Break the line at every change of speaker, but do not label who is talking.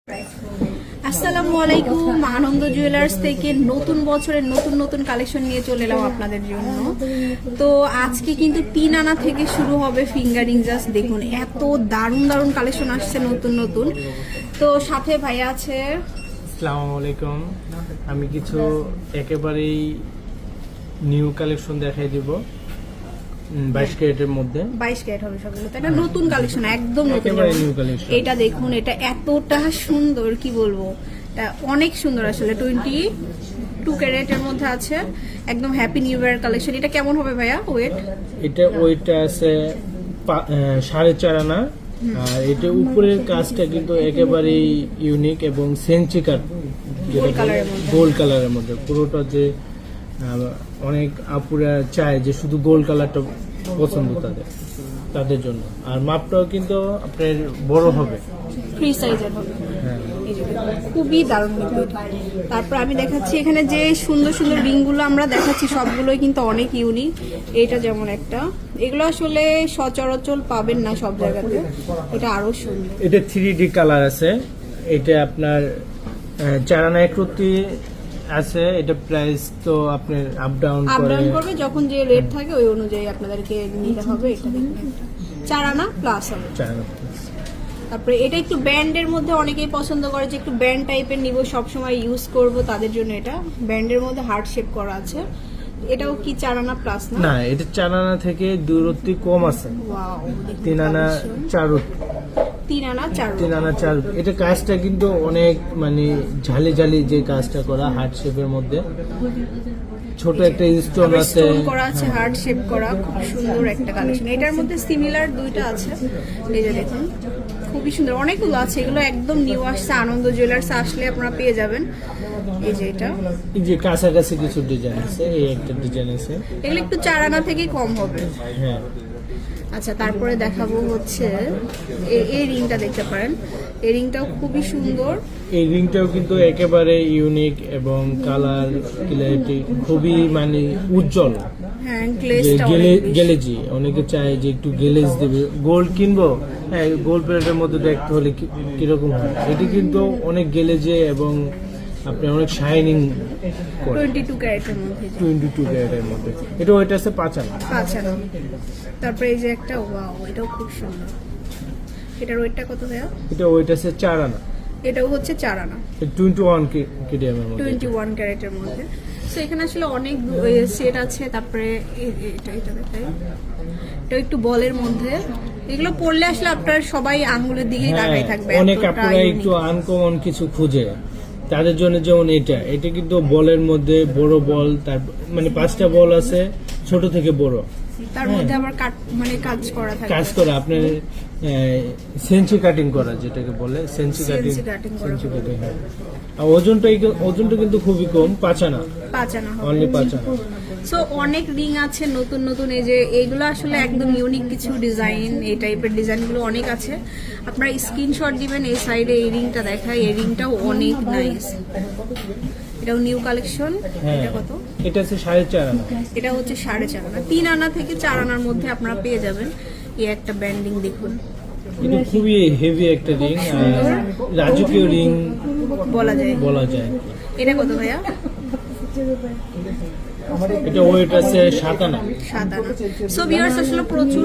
আসসালামু আলাইকুম, আনন্দ জুয়েলার্স থেকে নতুন বছরের নতুন নতুন কালেকশন নিয়ে চলে এলাম আপনাদের জন্য। তো আজকে কিন্তু 3 আনা থেকে শুরু হবে ফিঙ্গারিং। জাস্ট দেখুন এত দারুণ দারুণ কালেকশন আসছে নতুন নতুন। তো সাথে ভাইয়া আছে।
আসসালামু আলাইকুম, আমি কিছু একেবারেই নিউ কালেকশন দেখাই দিব 22 ক্যারেটের মধ্যে।
22 ক্যারেট হবে সবগুলো, এটা নতুন কালেকশন, একদম নতুন
একেবারে নিউ কালেকশন।
এটা দেখুন, এটা এতটা সুন্দর কি বলবো, এটা অনেক সুন্দর আসলে। 22 ক্যারেটের মধ্যে আছে, একদম হ্যাপি নিউ ইয়ার কালেকশন। এটা কেমন হবে ভাইয়া ওয়েট?
এটা ওইটা আছে 4.5 আনা, আর এটা উপরের কাজটা কিন্তু একেবারেই ইউনিক এবং সেঞ্চি কাট, গোল্ড কালারের মধ্যে পুরোটা। যে অনেক আপুরা চায় যে শুধু গোল্ড কালারটা পছন্দ তাদের জন্য। আর মাপটাও কিন্তু আপনার বড় হবে,
ফ্রি সাইজের হবে।
হ্যাঁ,
খুবই দারুণ কিন্তু। তারপর আমি দেখাচ্ছি এখানে যে সুন্দর সুন্দর রিংগুলো আমরা দেখাচ্ছি, সবগুলোই কিন্তু অনেক ইউনিক। এটা যেমন একটা, এগুলো আসলে সচরাচর পাবেন না সব জায়গাতে, এটা আরো সুন্দর।
এটা 3D কালার আছে। এটা আপনার 4 আনা 31 আছে। এটা প্রাইস তো আপনার আপ ডাউন
করবে, যখন যে রেট থাকে ওই অনুযায়ী আপনাদেরকে নিতে হবে। এটা দেখুন 4 আনা প্লাস হবে।
4 আনা।
তারপরে এটা একটু ব্যান্ডের মধ্যে অনেকেই পছন্দ করে যে একটু ব্যান্ড টাইপের নিব, সবসময় ইউজ করব, তাদের জন্য এটা ব্যান্ডের মধ্যে হার্ট শেপ করা আছে। এটাও কি 4 আনা প্লাস না?
না, এটা 4 আনা থেকে দূরত্ব কম আছে।
ওয়াও,
3 আনা 4,
3 আনা 4।
3 আনা 4। এটা কাজটা কিন্তু অনেক মানে ঝালি ঝালি যে কাজটা করা হার্ট শেপের মধ্যে, ছোট একটা স্টোন আছে
করা আছে, হার্ট শেপ করা, খুব সুন্দর একটা কালেকশন। এটার মধ্যে সিমিলার দুইটা আছে, এই যে দেখুন খুবই সুন্দর। অনেকগুলো আছে, এগুলো একদম নিউ আসছে, আনন্দ জুয়েলার্স আসলে আপনারা পেয়ে যাবেন। এই যে এটা,
এই যে কাছাকাছি কিছু ডিজাইন আছে, এই একটা ডিজাইন আছে,
এগুলো একটু 4 আনা থেকে কম হবে।
হ্যাঁ।
আচ্ছা, তারপরে দেখাবো হচ্ছে এই রিংটা, দেখতে পারেন এই রিংটাও খুবই সুন্দর।
এই রিংটাও কিন্তু একেবারে ইউনিক এবং কালার ক্লিয়ারিটি খুবই মানে উজ্জ্বল।
হ্যাঁ, গ্লেজটা
গ্লেজি, অনেকে চায় যে একটু গ্লেজ দেবে, গোল্ড কিনবো, হ্যাঁ গোল্ড প্লেটের মধ্যে দেখতে হলে কিরকম হয়। এটি কিন্তু অনেক গ্লেজে এবং আপনি অনেক শাইনিং করে।
22 ক্যারেটের মধ্যে,
22 ক্যারেটের মধ্যে। এটা ওইটা আছে 5 আনা।
5 আনা। তারপরে এই যে একটা, ওয়াও, এটাও খুব সুন্দর। এটার ওয়েটটা কত দেয়া?
এটা ওইটা আছে 4 আনা।
এটাও হচ্ছে 4 আনা,
21 কেডিএম এর মধ্যে,
21 ক্যারেটের মধ্যে। সো এখানে আসলে অনেক সেট আছে। তারপরে এটা দেখাই, এটা একটু বলের মধ্যে। এগুলো পড়লে আসলে আপনার সবাই আঙ্গুলের দিকেই তাকাই থাকবে।
অনেক আপনারা একটু আনকমন কিছু খুঁজে, তাদের জন্য যেমন এটা কিন্তু বলের মধ্যে বড় বল, তার মানে 5টা বল আছে, ছোট থেকে বড়,
তার মধ্যে আবার কাজ করা থাকে,
কাজ করা আপনার সেঞ্চি কাটিং করা, যেটাকে বলে সেঞ্চি কাটিং। আর ওজনটা কিন্তু খুবই কম, 5 আনা,
5 আনা,
অনলি 5 আনা।
সো অনেক রিং আছে নতুন নতুন। এই যে এইগুলো আসলে একদম ইউনিক কিছু ডিজাইন, এই টাইপের ডিজাইনগুলো অনেক আছে। আপনারা স্ক্রিনশট দিবেন। এই সাইডে এই রিংটা দেখাই, এই রিংটাও অনেক নাইস, এটাও নিউ কালেকশন। এটা কত?
এটা হচ্ছে 4.5 আনা।
এটা হচ্ছে 4.5 আনা। 3 আনা থেকে 4 আনার মধ্যে আপনারা পেয়ে যাবেন। এই একটা ব্যান্ডিং দেখুন,
এটা খুবই হেভি একটা রিং, রাজকীয় রিং বলা যায়।
এটা কত ভাইয়া?
এটা ওয়েট আছে 7 আনা।
7 আনা। সো ভিউয়ার্স, আসলে প্রচুর